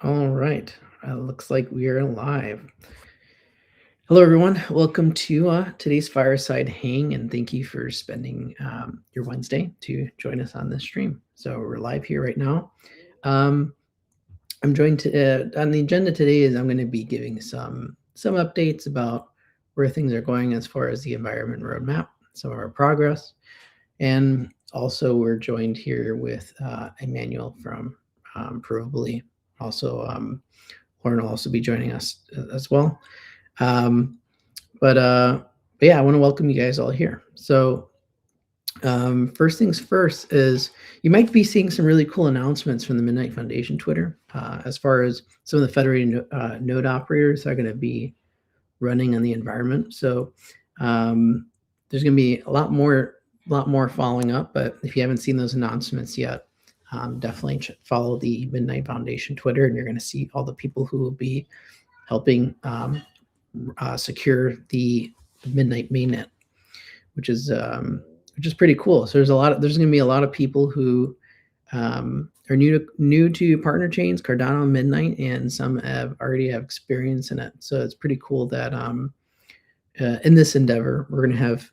All right. Looks like we are live. Hello, everyone. Welcome to today's Fireside Hang, and thank you for spending your Wednesday to join us on this stream. So we're live here right now. Um, I'm joined on the agenda today is I'm going to be giving some updates about where things are going as far as the environment roadmap, some of our progress, and also we're joined here with Emanuel from Provably. Also, Lauren will also be joining us as well. But yeah, I want to welcome you guys all here. So first things first is you might be seeing some really cool announcements from the Midnight Foundation Twitter as far as some of the federated node operators that are going to be running on the environment. So there's going to be a lot more following up. But if you haven't seen those announcements yet, definitely follow the Midnight Foundation Twitter, and you're going to see all the people who will be helping secure the Midnight mainnet, which is pretty cool. So there's going to be a lot of people who are new to partner chains, Cardano, Midnight, and some already have experience in it. So it's pretty cool that in this endeavor we're going to have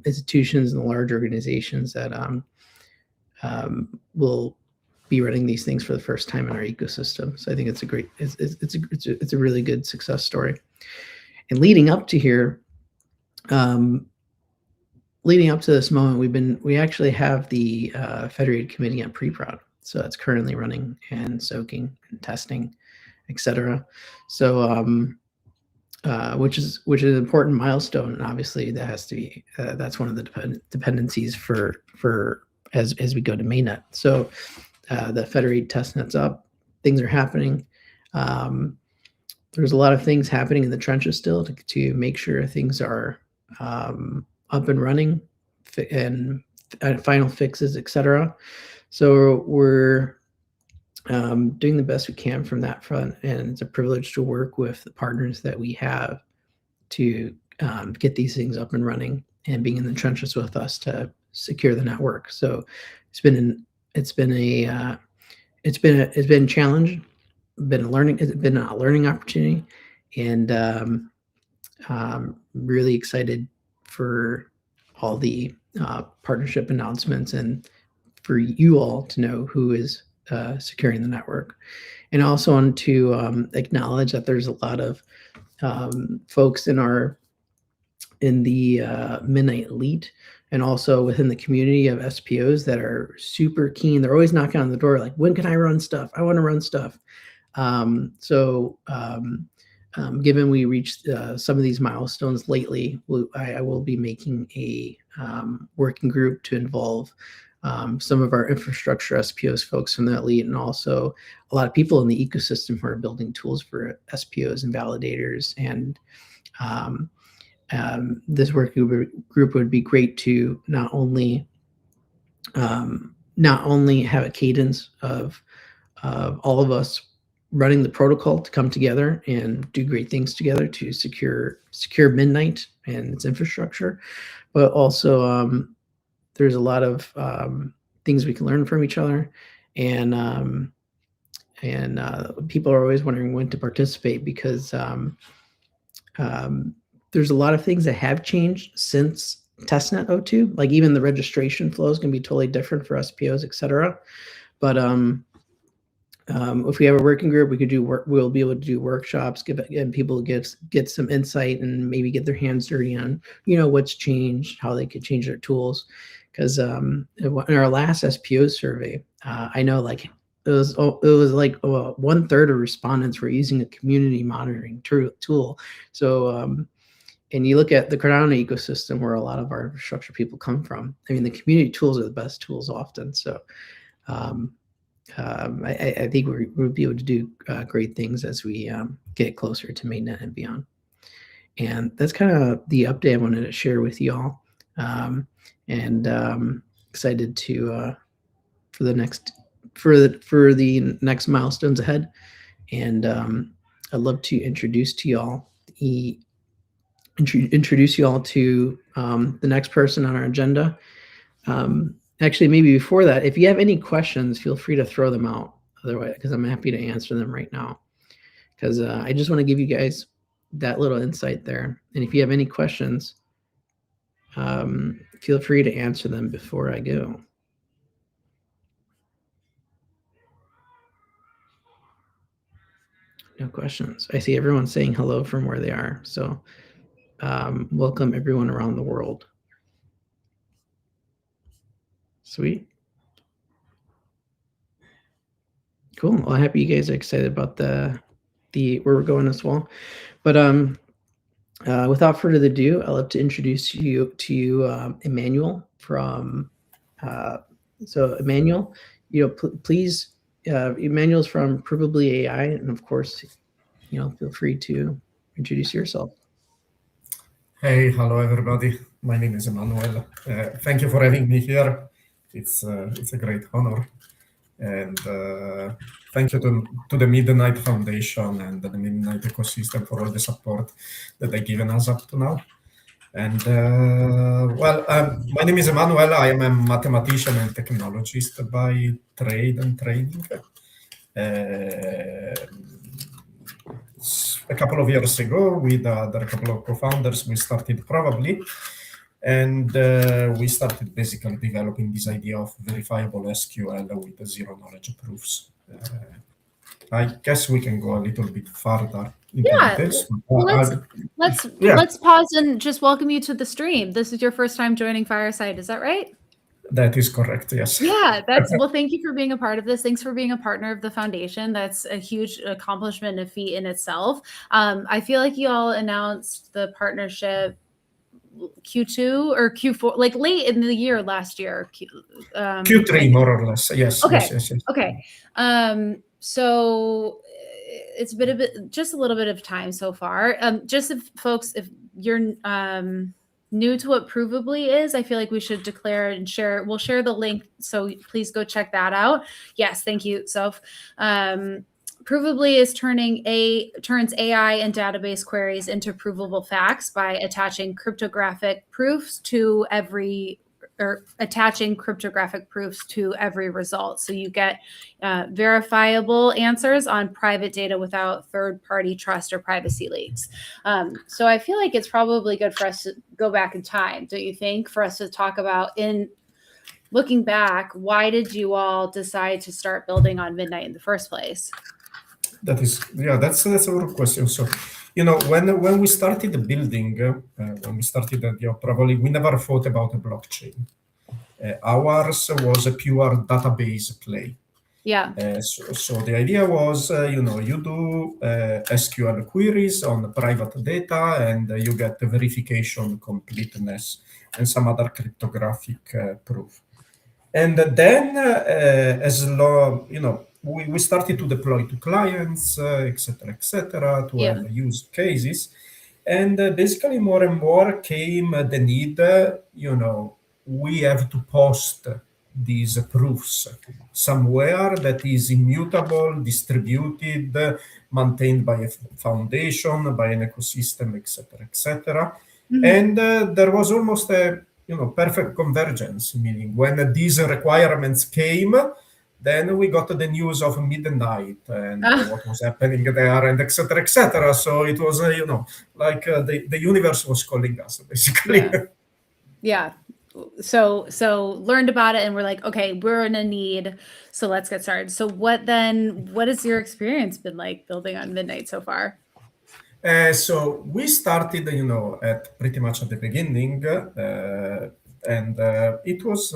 institutions and large organizations that will be running these things for the first time in our ecosystem. So I think it's a great, it's a really good success story. And leading up to here, leading up to this moment, we actually have the Federated Committee on Pre-Prod. So it's currently running and soaking and testing, etc. So which is an important milestone. And obviously that has to be that's one of the dependencies for as we go to mainnet. So the federated testnet's up, things are happening. There's a lot of things happening in the trenches still to make sure things are up and running and final fixes, etc. So we're doing the best we can from that front, and it's a privilege to work with the partners that we have to get these things up and running and being in the trenches with us to secure the network. So it's been a challenge, been a learning opportunity, and really excited for all the partnership announcements and for you all to know who is securing the network. And also want to acknowledge that there's a lot of folks in the Midnight Elite and also within the community of SPOs that are super keen. They're always knocking on the door like, when can I run stuff? I want to run stuff. Given we reached some of these milestones lately, I will be making a working group to involve some of our infrastructure SPOs folks from the Elite, and also a lot of people in the ecosystem who are building tools for SPOs and validators. And this working group would be great to not only have a cadence of all of us running the protocol to come together and do great things together to secure Midnight and its infrastructure, but also there's a lot of things we can learn from each other, and people are always wondering when to participate because there's a lot of things that have changed since testnet 02. Like even the registration flow is going to be totally different for SPOs, etc. But if we have a working group, we could do work. We'll be able to do workshops, and people get some insight and maybe get their hands dirty on what's changed, how they could change their tools. Because in our last SPO survey, I know like it was like 1/3 of respondents were using a community monitoring tool. So and you look at the Cardano ecosystem where a lot of our infrastructure people come from. I mean, the community tools are the best tools often. So I think we'll be able to do great things as we get closer to mainnet and beyond. And that's kind of the update I wanted to share with you all. And excited to for the next milestones ahead. And I'd love to introduce you all to the next person on our agenda. Actually, maybe before that, if you have any questions, feel free to throw them out Otherwise, because I'm happy to answer them right now. Because I just want to give you guys that little insight there. And if you have any questions, feel free to answer them before I go. No questions. I see everyone saying hello from where they are. So welcome everyone around the world. Sweet. Cool. Well, I'm happy you guys are excited about the where we're going as well. But without further ado, I'd love to introduce you to Emanuel from. So Emanuel, please, Emanuel's from Provably AI, and of course, feel free to introduce yourself. Hey, hello everybody. My name is Emanuel. Thank you for having me here. It's a great honor, and thank you to the Midnight Foundation and the Midnight ecosystem for all the support that they've given us up to now. And my name is Emanuel. I am a mathematician and technologist by trade and training. A couple of years ago, with a couple of co-founders, we started Provably, and we started basically developing this idea of verifiable SQL with zero knowledge proofs. I guess we can go a little bit further into details. Well, let's pause and just welcome you to the stream. This is your first time joining Fireside, is that right? That is correct, yes. Yeah, well, thank you for being a part of this. Thanks for being a partner of the foundation. That's a huge accomplishment and feat in itself. I feel like you all announced the partnership Q2 or Q4, like late in the year last year. Q3, more or less. Yes. Okay. Yes. Okay. So it's been just a little bit of time so far. Just if you're new to what Provably is, I feel like we should declare and share. We'll share the link, so please go check that out. Yes, thank you, Soph. Provably is turns AI and database queries into provable facts by attaching cryptographic proofs to every result. So you get verifiable answers on private data without third-party trust or privacy leaks. So I feel like it's probably good for us to go back in time, don't you think? For us to talk about, in looking back, why did you all decide to start building on Midnight in the first place? That's a good question. So, when we started building, probably we never thought about a blockchain. Ours was a pure database play. Yeah. So the idea was, you do SQL queries on private data, and you get the verification completeness and some other cryptographic proof. And then, we started to deploy to clients, et cetera, to have use cases. And basically more and more came the need, we have to post these proofs somewhere that is immutable, distributed, maintained by a foundation, by an ecosystem, et cetera. Mm-hmm. And there was almost a perfect convergence, meaning when these requirements came, then we got the news of Midnight and what was happening there, and et cetera. So it was, like the universe was calling us, basically. Yeah. So learned about it, and we're like, okay, we're in a need, so let's get started. So what has your experience been like building on Midnight so far? So we started, at pretty much at the beginning, and it was,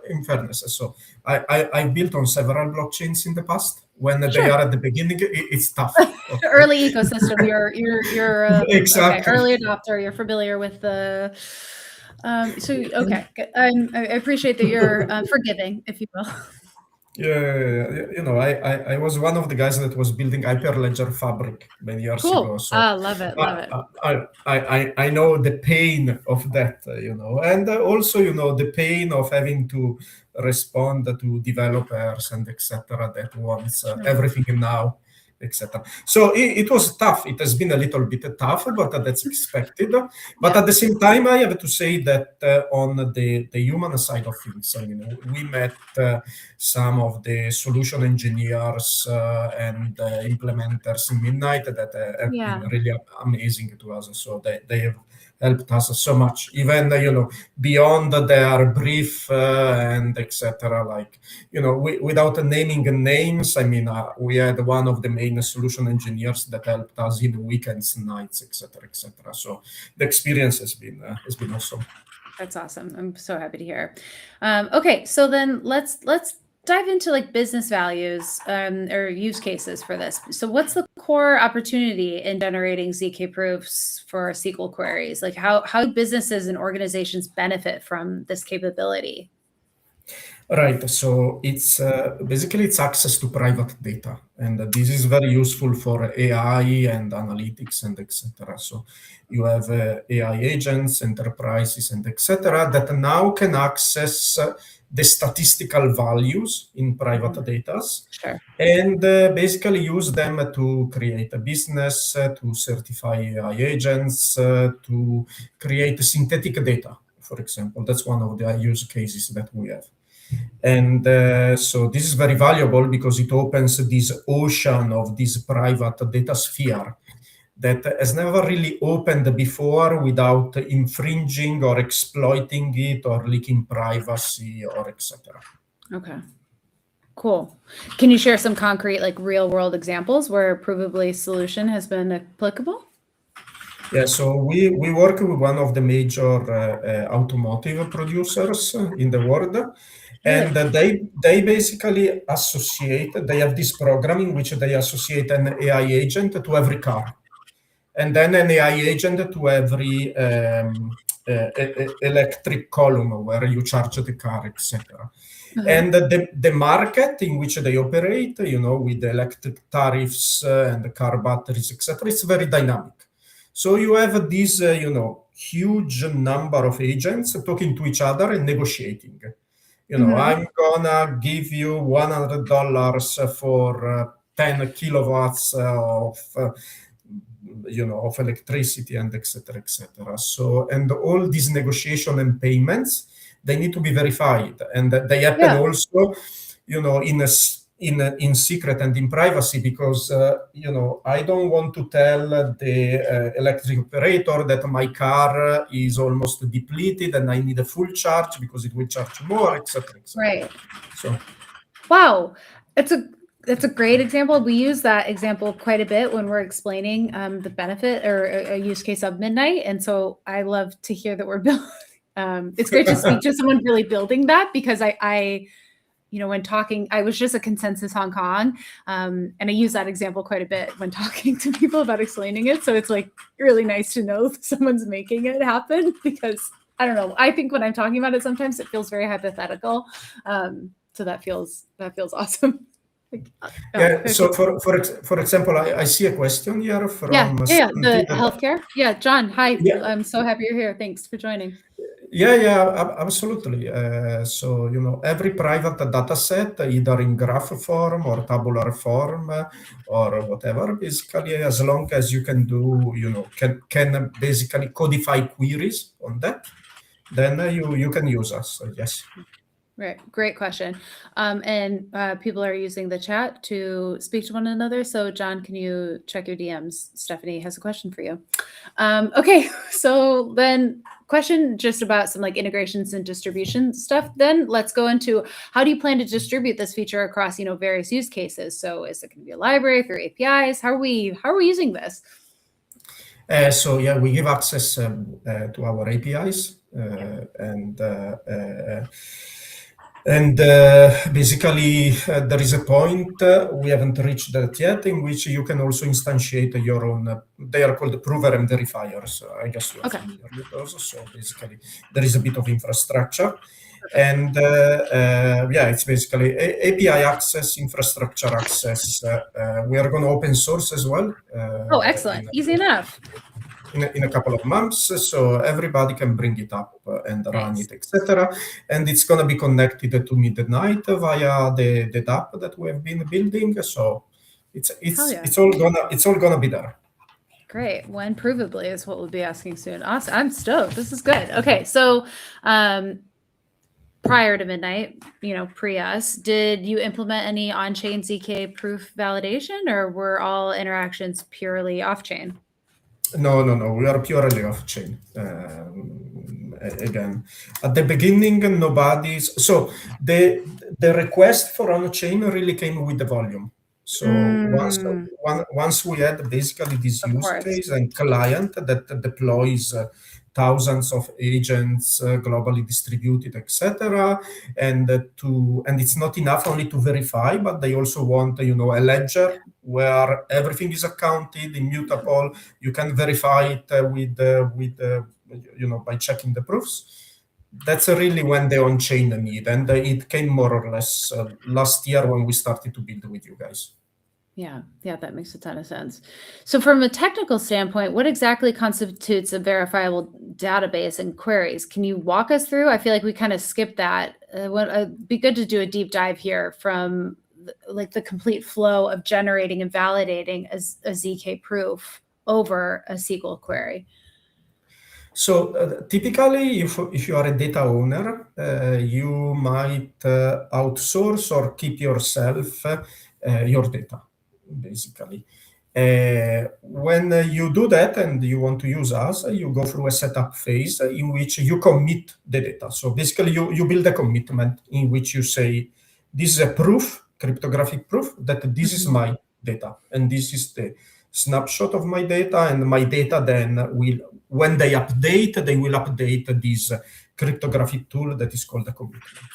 in fairness, so I built on several blockchains in the past. When they are at the beginning, it's tough. Okay. Early ecosystem, you're exactly. Okay, early adopter. You're familiar with the. Okay, I appreciate that you're forgiving, if you will. Yeah, I was one of the guys that was building Hyperledger Fabric many years ago. So love it. I know the pain of that, and also, the pain of having to respond to developers and etc. that wants everything now. etc. So it was tough. It has been a little bit tough, but that's expected. But at the same time, I have to say that on the human side of things, we met some of the solution engineers and implementers in Midnight that have been really amazing to us. So they have helped us so much, even beyond their brief and etc. Like without naming names, we had one of the main solution engineers that helped us in weekends, nights, etc., etc. So the experience has been awesome. That's awesome. I'm so happy to hear. Okay, so then let's dive into like business values or use cases for this. So what's the core opportunity in generating ZK proofs for SQL queries? Like how do businesses and organizations benefit from this capability? Right. So it's basically it's access to private data, and this is very useful for AI and analytics and etc. So you have AI agents, enterprises, and etc. that now can access the statistical values in private data, and basically use them to create a business, to certify AI agents, to create synthetic data, for example. That's one of the use cases that we have. And so this is very valuable because it opens this ocean of this private data sphere that has never really opened before without infringing or exploiting it or leaking privacy or etc. Okay, cool. Can you share some concrete, like real world examples where Provably solution has been applicable? Yeah, so we work with one of the major automotive producers in the world. And they basically they have this program in which they associate an AI agent to every car, and then an AI agent to every electric column where you charge the car, etc. And the market in which they operate, with the electric tariffs and the car batteries, etc., it's very dynamic. So you have this, huge number of agents talking to each other and negotiating. I'm gonna give you $100 for 10 kilowatts of electricity and etc. etc. So, and all these negotiation and payments, they need to be verified, and they happen also, in secret and in privacy, because I don't want to tell the electric operator that my car is almost depleted and I need a full charge because it will charge more, etc. Right. So, wow, that's a great example. We use that example quite a bit when we're explaining the benefit or a use case of Midnight, and so I love to hear that we're building. It's great to speak to someone really building that, because I when talking, I was just at Consensus Hong Kong, and I use that example quite a bit when talking to people about explaining it. So it's like really nice to know someone's making it happen, because I don't know. I think when I'm talking about it, sometimes it feels very hypothetical. So that feels awesome. So for example, I see a question here from the healthcare. Yeah, John, hi. Yeah. I'm so happy you're here. Thanks for joining. Yeah, absolutely. So, every private data set, either in graph form or tabular form or whatever, basically, as long as you can do, can basically codify queries on that, then you can use us, yes. Right. Great question. And people are using the chat to speak to one another. So John, can you check your DMs? Stephanie has a question for you. Okay. So then question just about some like integrations and distribution stuff. Then let's go into how do you plan to distribute this feature across, various use cases? So is it going to be a library through APIs? How are we using this? So yeah, we give access to our APIs and basically, there is a point, we haven't reached that yet, in which you can also instantiate your own, they are called prover and verifiers. I guess you are familiar with those. So basically, there is a bit of infrastructure. And it's basically API access, infrastructure access. We are going to open source as well. Oh, excellent. Easy enough. In a couple of months, so everybody can bring it up and run it, etc. And it's going to be connected to Midnight via the app that we have been building. So It's all gonna be there. Great. When provably is what we'll be asking soon. Awesome. I'm stoked. This is good. Okay. So prior to midnight, pre us, did you implement any on-chain ZK proof validation, or were all interactions purely off-chain? No. We are purely off-chain. Again, at the beginning, so the request for on-chain really came with the volume. So once we had basically this use case and client that deploys thousands of agents globally distributed, etc., and it's not enough only to verify, but they also want a ledger where everything is accounted, immutable. You can verify it by checking the proofs. That's really when the on-chain need, and it came more or less last year when we started to build with you guys. Yeah, that makes a ton of sense. So from a technical standpoint, what exactly constitutes a verifiable database and queries? Can you walk us through? I feel like we kind of skipped that. It'd be good to do a deep dive here from the complete flow of generating and validating a ZK proof over a SQL query. So typically, if you are a data owner, you might outsource or keep yourself your data, basically. When you do that and you want to use us, you go through a setup phase in which you commit the data. So basically, you build a commitment in which you say, this is a proof, cryptographic proof, that this is my data, and this is the snapshot of my data, and my data then will, when they will update this cryptographic tool that is called a commitment.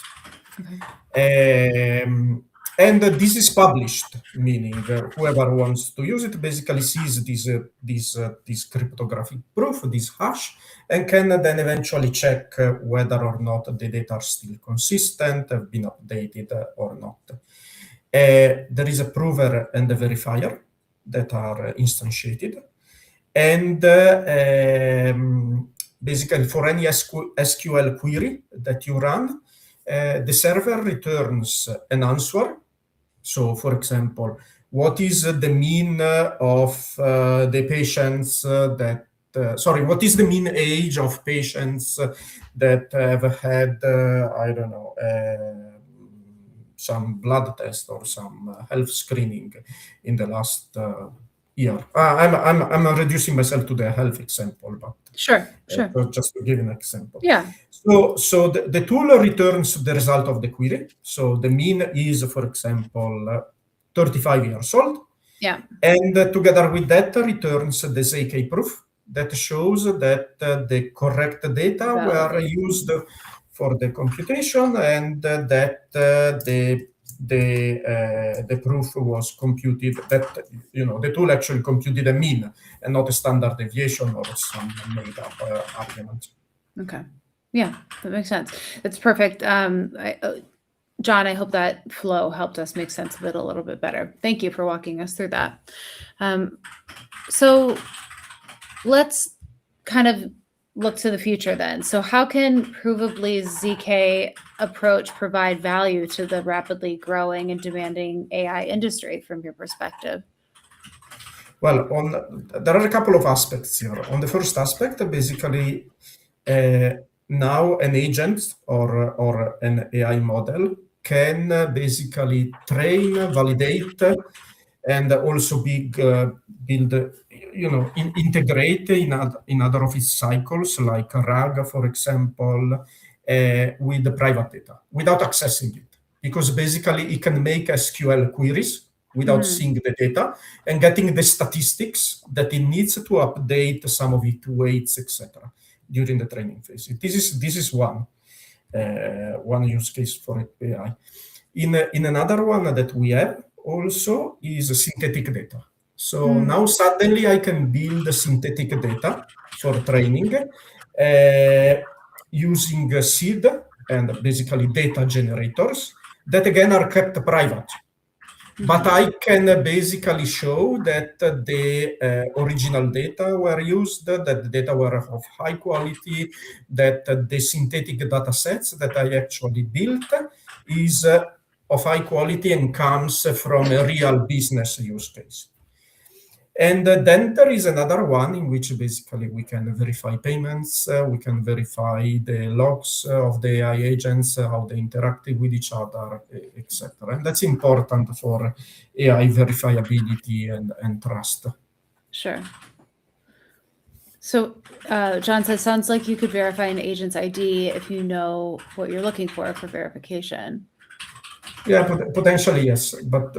And this is published, meaning whoever wants to use it basically sees this cryptographic proof, this hash, and can then eventually check whether or not the data are still consistent, have been updated or not. There is a prover and a verifier that are instantiated. And basically, for any SQL query that you run, the server returns an answer. So, for example, what is the mean of the patients what is the mean age of patients that have had, some blood test or some health screening in the last year? I'm reducing myself to the health example, but sure. Just to give an example. Yeah. So the tool returns the result of the query. So the mean is, for example, 35 years old. Yeah. And together with that returns the ZK proof that shows that the correct data were used for the computation, and that the proof was computed, that the tool actually computed a mean and not a standard deviation or some made up argument. Okay. Yeah, that makes sense. That's perfect. John, I hope that flow helped us make sense of it a little bit better. Thank you for walking us through that. So let's kind of look to the future then. So how can Provably's ZK approach provide value to the rapidly growing and demanding AI industry from your perspective? Well, there are a couple of aspects here. On the first aspect, basically, now an agent or an AI model can basically train, validate, and also build, integrate in other of its cycles, like RAG, for example, with the private data without accessing it, because basically it can make SQL queries without seeing the data and getting the statistics that it needs to update some of its weights, etc., during the training phase. This is one use case for AI. In another one that we have also is synthetic data. So now suddenly I can build synthetic data for training using seed and basically data generators that again are kept private. But I can basically show that the original data were used, that the data were of high quality, that the synthetic data sets that I actually built is of high quality and comes from a real business use case. And then there is another one in which basically we can verify payments, we can verify the logs of the AI agents, how they interact with each other, etc. And that's important for AI verifiability and trust. Sure. So John says, sounds like you could verify an agent's ID if you know what you're looking for verification. Yeah, potentially yes, but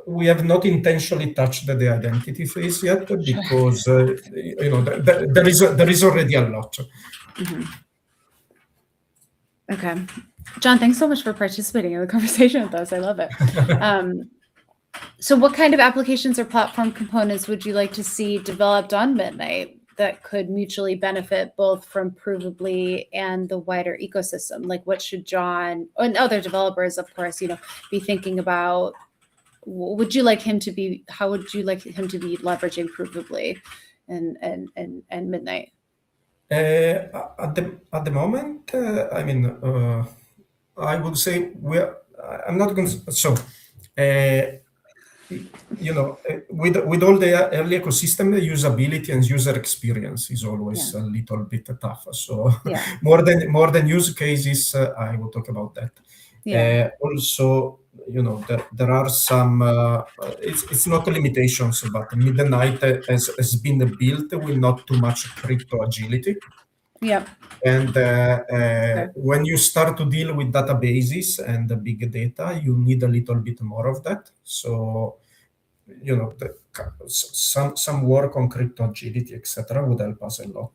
we have not intentionally touched the identity phase yet because there is already a lot. Mm-hmm. Okay, John, thanks so much for participating in the conversation with us. I love it. So what kind of applications or platform components would you like to see developed on Midnight that could mutually benefit both from Provably and the wider ecosystem? Like what should John and other developers, of course, be thinking about? How would you like him to be leveraging Provably and Midnight? At the moment, I would say I'm not going to. So, with all the early ecosystem, the usability and user experience is always a little bit tough. So, more than use cases, I will talk about that. Yeah. Also, there are some. It's not limitations, but Midnight has been built with not too much crypto agility. Yeah. And when you start to deal with databases and the big data, you need a little bit more of that. So, some work on crypto agility, etc., would help us a lot.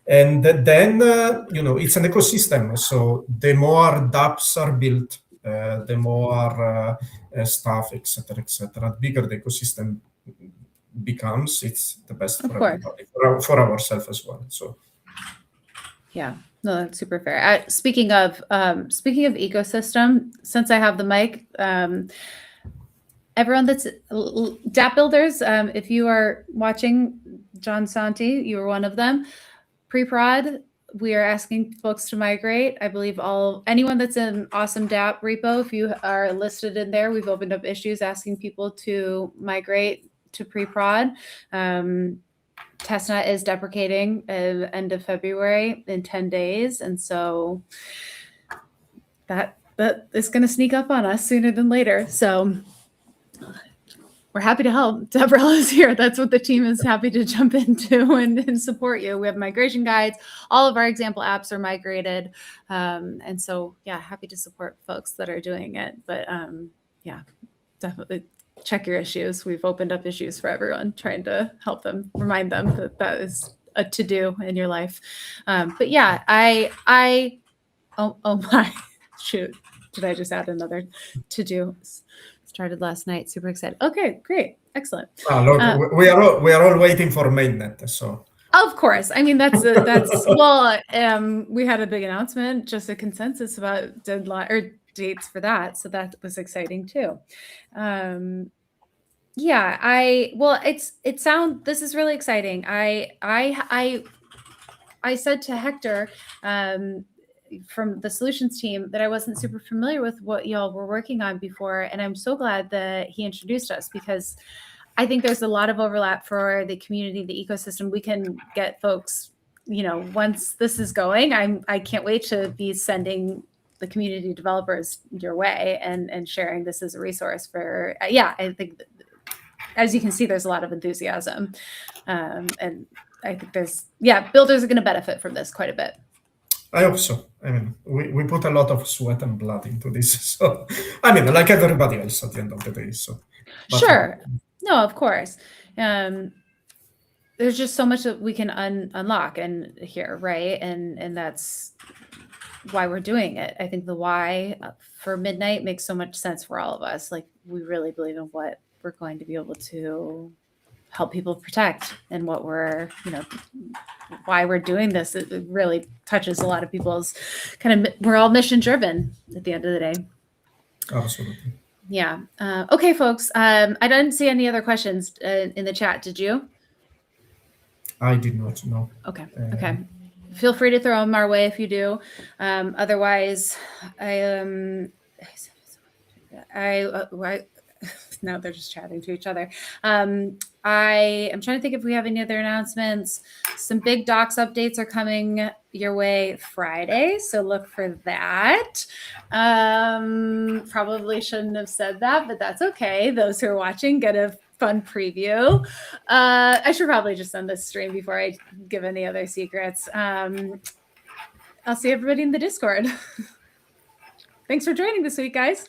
And then, it's an ecosystem. So the more dApps are built, the more stuff, etc., the bigger the ecosystem becomes, it's the best for everybody, for ourselves as well. So. Yeah, no, that's super fair. Speaking of ecosystem, since I have the mic, everyone that's dApp builders, if you are watching, John Santi, you were one of them. Pre-prod, we are asking folks to migrate. I believe anyone that's in Awesome dApp repo, if you are listed in there, we've opened up issues asking people to migrate to pre-prod. Testnet is deprecating end of February in 10 days. And so that is going to sneak up on us sooner than later. So we're happy to help. Deborah is here. That's what the team is happy to jump into and support you. We have migration guides. All of our example apps are migrated. And so, yeah, happy to support folks that are doing it. But yeah, definitely check your issues. We've opened up issues for everyone, trying to help them, remind them that is a to-do in your life. But yeah, oh my, shoot. Did I just add another to-do? Started last night. Super excited. Okay, great. Excellent. Look, we are all waiting for mainnet. So of course. I mean, that's well, we had a big announcement, just a consensus about deadline or dates for that. So that was exciting too. Yeah, this is really exciting. I said to Hector, from the solutions team, that I wasn't super familiar with what y'all were working on before. And I'm so glad that he introduced us, because I think there's a lot of overlap for the community, the ecosystem. We can get folks, once this is going, I can't wait to be sending the community developers your way and sharing this as a resource for, I think, as you can see, there's a lot of enthusiasm. And I think builders are going to benefit from this quite a bit. I hope so. I mean, we put a lot of sweat and blood into this. So, I mean, like everybody else at the end of the day. So, sure. No, of course. There's just so much that we can unlock and here, right? And that's why we're doing it. I think the why for Midnight makes so much sense for all of us. Like, we really believe in what we're going to be able to help people protect, and what we're, why we're doing this. It really touches a lot of people's we're all mission driven at the end of the day. Absolutely. Yeah. Okay, folks. I didn't see any other questions in the chat. Did you? I did not know. Okay. Okay. Feel free to throw them our way if you do. Otherwise, No, they're just chatting to each other. I am trying to think if we have any other announcements. Some big docs updates are coming your way Friday, so look for that. Probably shouldn't have said that, but that's okay. Those who are watching get a fun preview. I should probably just end this stream before I give any other secrets. I'll see everybody in the Discord. Thanks for joining this week, guys.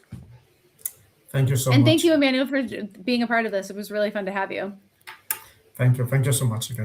Thank you so much. And thank you, Emanuel, for being a part of this. It was really fun to have you. Thank you. Thank you so much again.